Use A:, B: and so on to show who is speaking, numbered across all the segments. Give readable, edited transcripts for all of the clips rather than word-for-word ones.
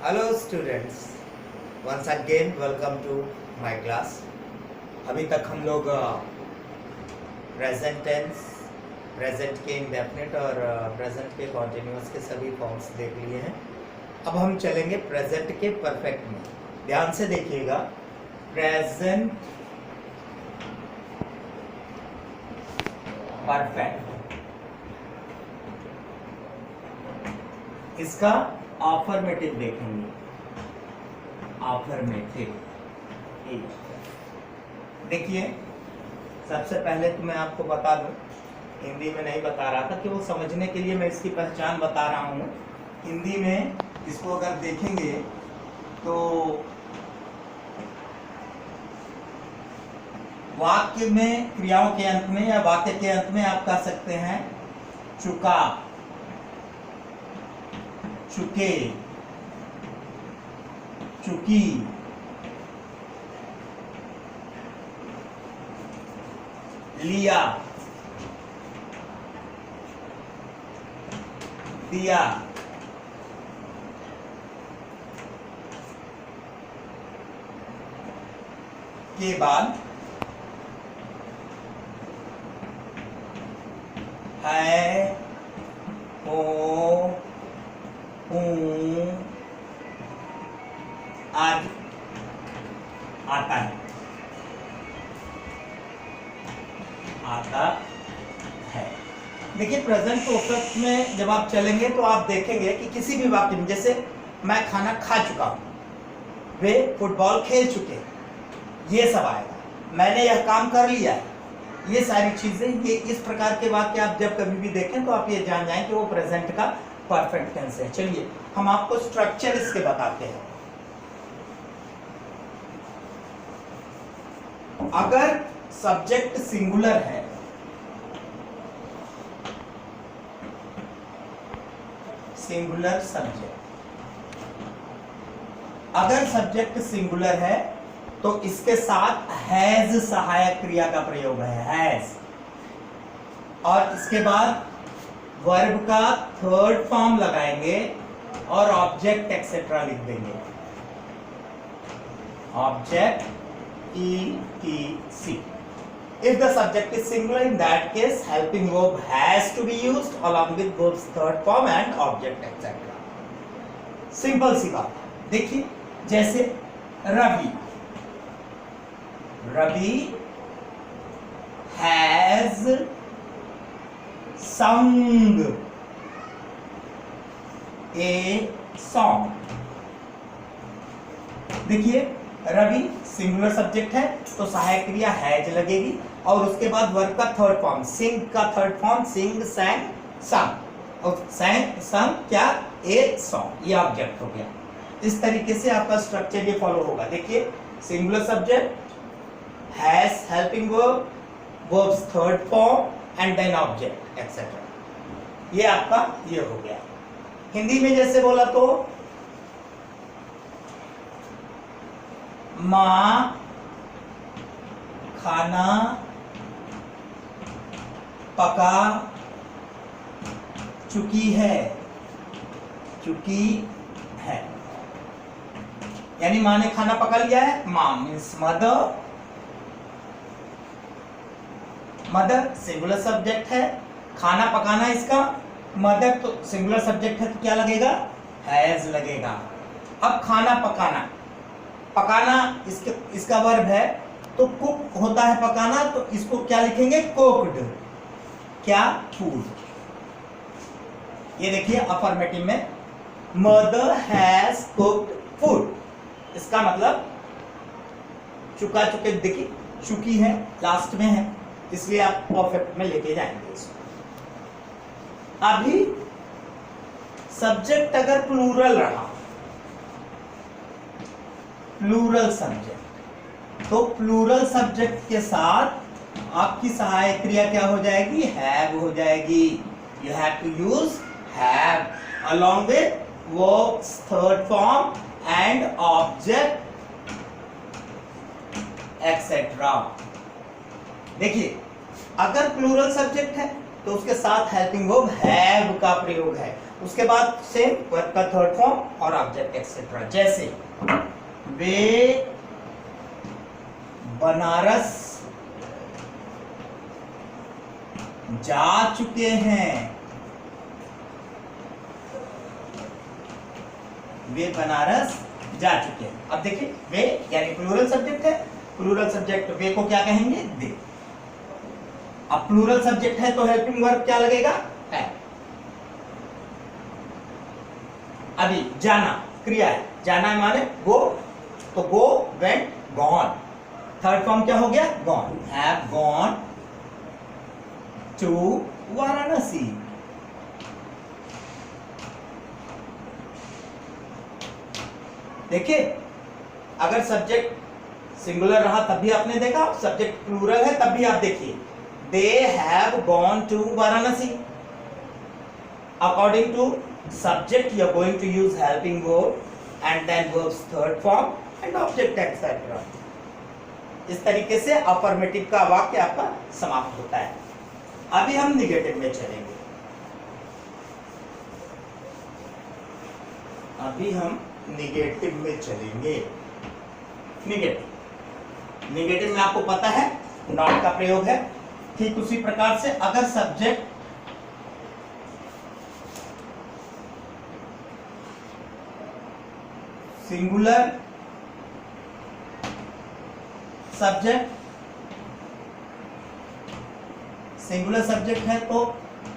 A: Hello students, once again welcome to my class. अभी तक हम लोग प्रेजेंट टेंस, प्रेजेंट के इंडेफिनिट और प्रेजेंट के कॉन्टिन्यूअस के सभी फॉर्म्स देख लिए हैं। अब हम चलेंगे प्रेजेंट के परफेक्ट में। ध्यान से देखिएगा, प्रेजेंट परफेक्ट, इसका अफर्मेटिव देखेंगे। अफर्मेटिव देखिए, सबसे पहले तो मैं आपको बता दूं, हिंदी में नहीं बता रहा था कि वो समझने के लिए मैं इसकी पहचान बता रहा हूं। हिंदी में इसको अगर देखेंगे तो वाक्य में, क्रियाओं के अंत में या वाक्य के अंत में आप कह सकते हैं चुका, चुके, चुकी, लिया, दिया, के बाद है, हो, हूं आदि आता है, आता है। देखिए, प्रेजेंट परफेक्ट में जब आप चलेंगे तो आप देखेंगे कि किसी भी वाक्य में, जैसे मैं खाना खा चुका हूं, वे फुटबॉल खेल चुके, ये सब आएगा। मैंने यह काम कर लिया है, ये सारी चीजें, ये इस प्रकार के वाक्य आप जब कभी भी देखें तो आप ये जान जाएं कि वो प्रेजेंट का परफेक्ट टेंस है। चलिए हम आपको स्ट्रक्चर इसके बताते हैं। अगर सब्जेक्ट सिंगुलर है, सिंगुलर सब्जेक्ट, अगर सब्जेक्ट सिंगुलर है तो इसके साथ हैज सहायक क्रिया का प्रयोग है, हैज, और इसके बाद वर्ब का थर्ड फॉर्म लगाएंगे और ऑब्जेक्ट एक्सेट्रा लिख देंगे। Object etc. If the subject is singular, in that case helping verb has to be used along with verb's third form and object etc. Simple सी बात है। देखिए, जैसे Ravi, Ravi has sung a song। देखिए, Ravi singular subject है तो सहायक क्रिया हैज लगेगी और उसके बाद वर्ब का थर्ड फॉर्म, सिंग का थर्ड फॉर्म सिंग, सैंग, संग, और सैंग, संग क्या, ए सॉन्ग, ये ऑब्जेक्ट हो गया। इस तरीके से आपका स्ट्रक्चर ये फॉलो होगा। देखिए, singular subject, has helping verb, verbs third form and then object etcetera, ये आपका ये हो गया। हिंदी में जैसे बोला तो माँ खाना पका चुकी है, चुकी है, यानी माँ ने खाना पका लिया है। माँ means mother, mother singular subject है, खाना पकाना इसका मदर तो सिंगुलर सब्जेक्ट है तो क्या लगेगा, हैज लगेगा। अब खाना पकाना, पकाना इसका वर्ब है तो कुक होता है पकाना, तो इसको क्या लिखेंगे, कुक्ड, क्या, फूड। ये देखिए अफर्मेटिव में मदर हैज कुक्ड फूड, इसका मतलब चुका, चुके, देखिए चुकी है लास्ट में है, इसलिए आप परफेक्ट में लेके जाएंगे इसको। अभी सब्जेक्ट अगर प्लूरल रहा, प्लूरल सब्जेक्ट, तो प्लूरल सब्जेक्ट के साथ आपकी सहायक क्रिया क्या हो जाएगी, हैव हो जाएगी। You have to use have along with verbs third form and object etc. देखिए, अगर प्लूरल सब्जेक्ट है तो उसके साथ हेल्पिंग वर्ब हैव का प्रयोग है, उसके बाद सेम वर्ब का थर्ड फॉर्म और ऑब्जेक्ट एक्सेट्रा। जैसे वे बनारस जा चुके हैं, वे बनारस जा चुके हैं। अब देखिए वे यानी प्लूरल सब्जेक्ट है, प्लूरल सब्जेक्ट वे को क्या कहेंगे, दे। अब प्लूरल सब्जेक्ट है तो हेल्पिंग वर्ब क्या लगेगा, है। अभी जाना क्रिया है, जाना माने गो, तो go, went, gone. Third form क्या हो गया, gone. Have gone to Varanasi. देखिए अगर सब्जेक्ट सिंगुलर रहा तब भी आपने देखा, सब्जेक्ट प्लूरल है तब भी आप देखिए, they have gone to Varanasi. According to subject you are going to use helping verb and then verb's third form and object etc. इस तरीके से अफर्मेटिव का वाक्य आपका समाप्त होता है। अभी हम निगेटिव में चलेंगे। निगेटिव में आपको पता है नॉट का प्रयोग है। ठीक उसी प्रकार से अगर सब्जेक्ट सिंगुलर सब्जेक्ट है तो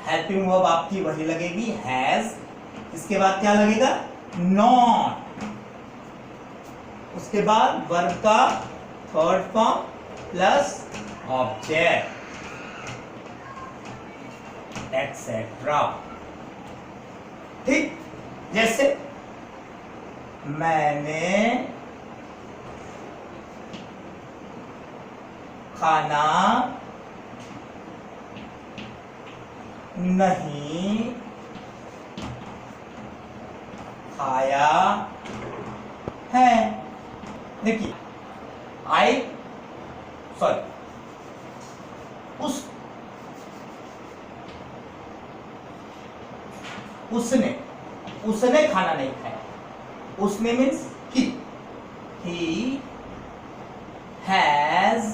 A: हेल्पिंग वर्ब आपकी वही लगेगी, हैज। इसके बाद क्या लगेगा, नॉट। उसके बाद वर्ब का third form plus object etcetera. ठीक, जैसे मैंने खाना नहीं खाया है। देखिए उसने खाना नहीं खाया। उसने means he has,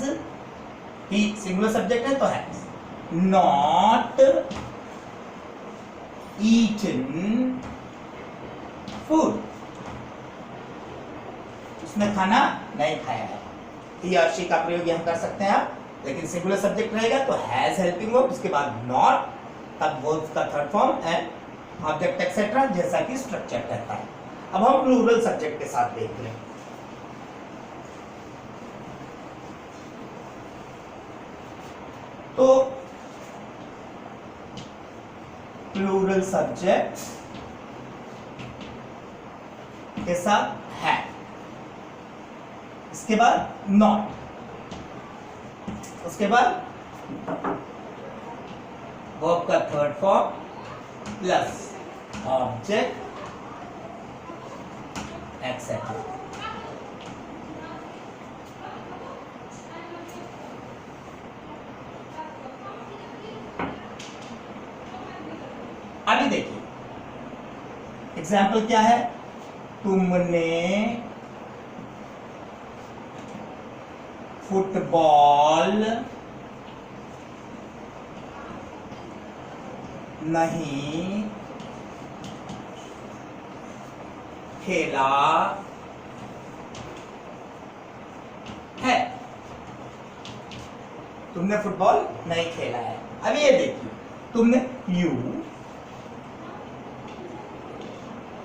A: he singular subject है तो हैज नॉट ईटन फूड। उसने खाना नहीं खाया है। ही और शी का प्रयोग यहां कर सकते हैं आप, लेकिन सिंगुलर सब्जेक्ट रहेगा तो हैज हेल्पिंग वर्ब, उसके बाद नॉट, तब वर्ब का third form and object etcetera, जैसा कि स्ट्रक्चर कहता है। अब हम प्लूरल सब्जेक्ट के साथ देख लें। तो प्लूरल सब्जेक्ट के साथ है, इसके बाद नॉट, उसके बाद वर्ब का third form plus object etcetera. अभी देखिए एग्जाम्पल क्या है, तुमने फुटबॉल नहीं खेला है। तुमने फुटबॉल नहीं खेला है। अब ये देखिए तुमने, यू,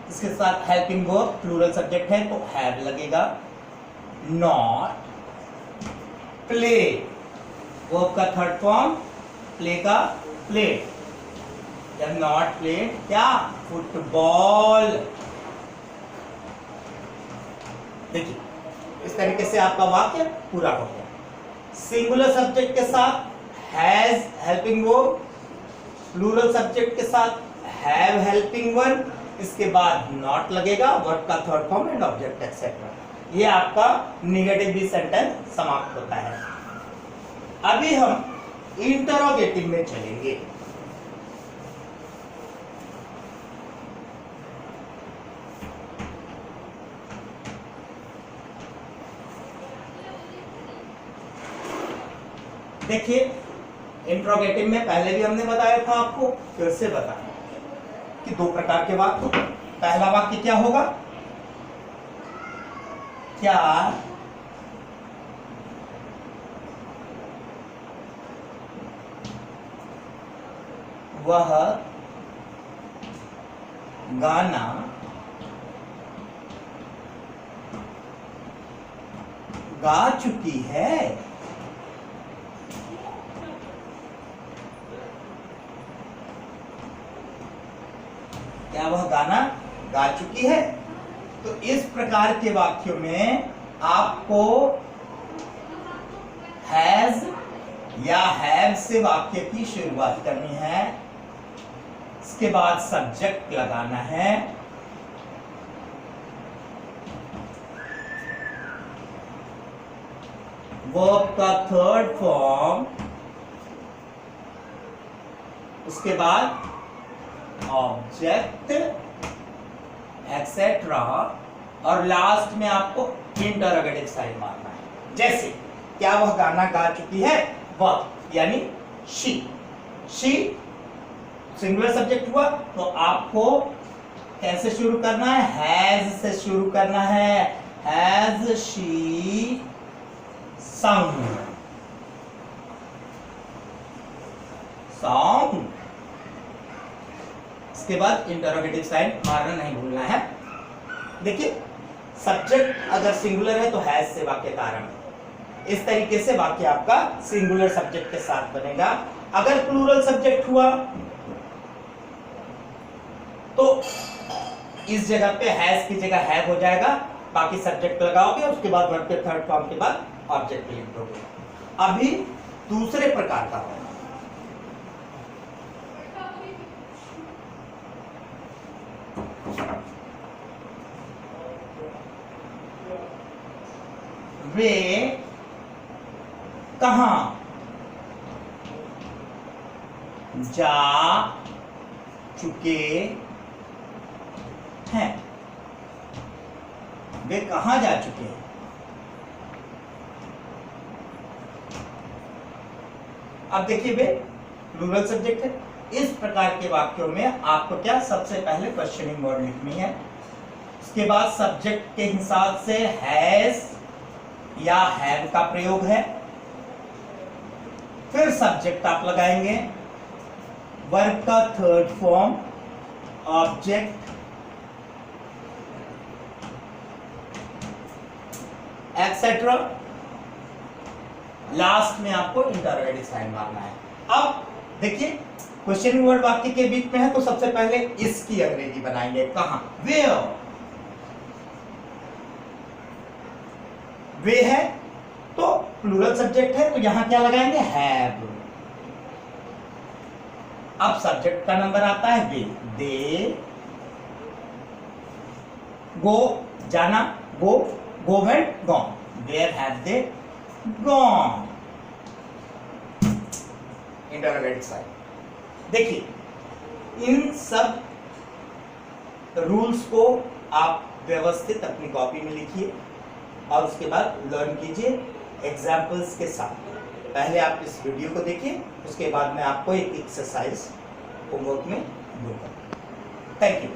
A: इसके साथ हेल्पिंग वर्ब प्लूरल सब्जेक्ट है तो हैव लगेगा। नॉट, प्ले, वर्ब का थर्ड फॉर्म प्ले का प्ले, जब नॉट प्ले क्या, फुटबॉल। देखिए इस तरीके से आपका वाक्य पूरा हो गया। सिंगुलर सब्जेक्ट के साथ has helping verb, plural subject के साथ हैव हेल्पिंग वर्ब, इसके बाद नॉट लगेगा, वर्ब का third form and object etcetera. ये आपका निगेटिव भी सेंटेंस समाप्त होता है। अभी हम इंटरोगेटिव में चलेंगे। देखिए इंट्रोगेटिव में पहले भी हमने बताया था आपको, फिर से बताएं कि दो प्रकार के वाक्य। पहला वाक्य क्या होगा, क्या वह गाना गा चुकी है। क्या वह गाना गा चुकी है? तो इस प्रकार के वाक्यों में आपको हैज या हैव से वाक्य की शुरुआत करनी है, इसके बाद सब्जेक्ट लगाना है, वर्ब का थर्ड फॉर्म, उसके बाद ऑब्जेक्ट एक्सेट्रा, और लास्ट में आपको इंटरोगेटिव साइन मारना है। जैसे क्या वह गाना गा चुकी है, वह यानी शी। शी सिंगुलर सब्जेक्ट हुआ तो आपको कैसे शुरू करना है, हैज से शुरू करना है। हैज शी सॉन्ग, सॉन्ग, इसके बाद इंटरोगेटिव साइन मारना नहीं भूलना है। देखिए सब्जेक्ट अगर सिंगुलर है तो हैज से वाक्य का आरंभ है। इस तरीके से वाक्य आपका सिंगुलर सब्जेक्ट के साथ बनेगा। अगर प्लूरल सब्जेक्ट हुआ तो इस जगह पे हैज की जगह हैव हो जाएगा, बाकी सब्जेक्ट लगाओगे, उसके बाद वर्ब के थर्ड फॉर्म के बाद ऑब्जेक्ट लिख दोगे। अभी दूसरे प्रकार का होगा, वे कहां जा चुके हैं। वे कहां जा चुके हैं। अब देखिए वे प्लूरल सब्जेक्ट है। इस प्रकार के वाक्यों में आपको क्या सबसे पहले क्वेश्चनिंग वर्ड लिखनी है, उसके बाद सब्जेक्ट के हिसाब से हैज या हैव का प्रयोग है, फिर सब्जेक्ट आप लगाएंगे, वर्ब का third form, object etcetera, last में आपको इंटरोगेटिव साइन मारना है। अब देखिए क्वेश्चन वर्ड वाक्य के बीच में है तो सबसे पहले इसकी अंग्रेजी बनाएंगे, कहां, वेयर। वे है तो प्लूरल सब्जेक्ट है तो यहां क्या लगाएंगे, हैव। अब सब्जेक्ट का नंबर आता है वे, दे, गो जाना, go, go went, gone, where have they gone, interrogative sign. देखिए इन सब रूल्स को आप व्यवस्थित अपनी कॉपी में लिखिए और उसके बाद लर्न कीजिए एग्जाम्पल्स के साथ। पहले आप इस वीडियो को देखिए, उसके बाद मैं आपको एक एक्सरसाइज होमवर्क में दूंगा। Thank you.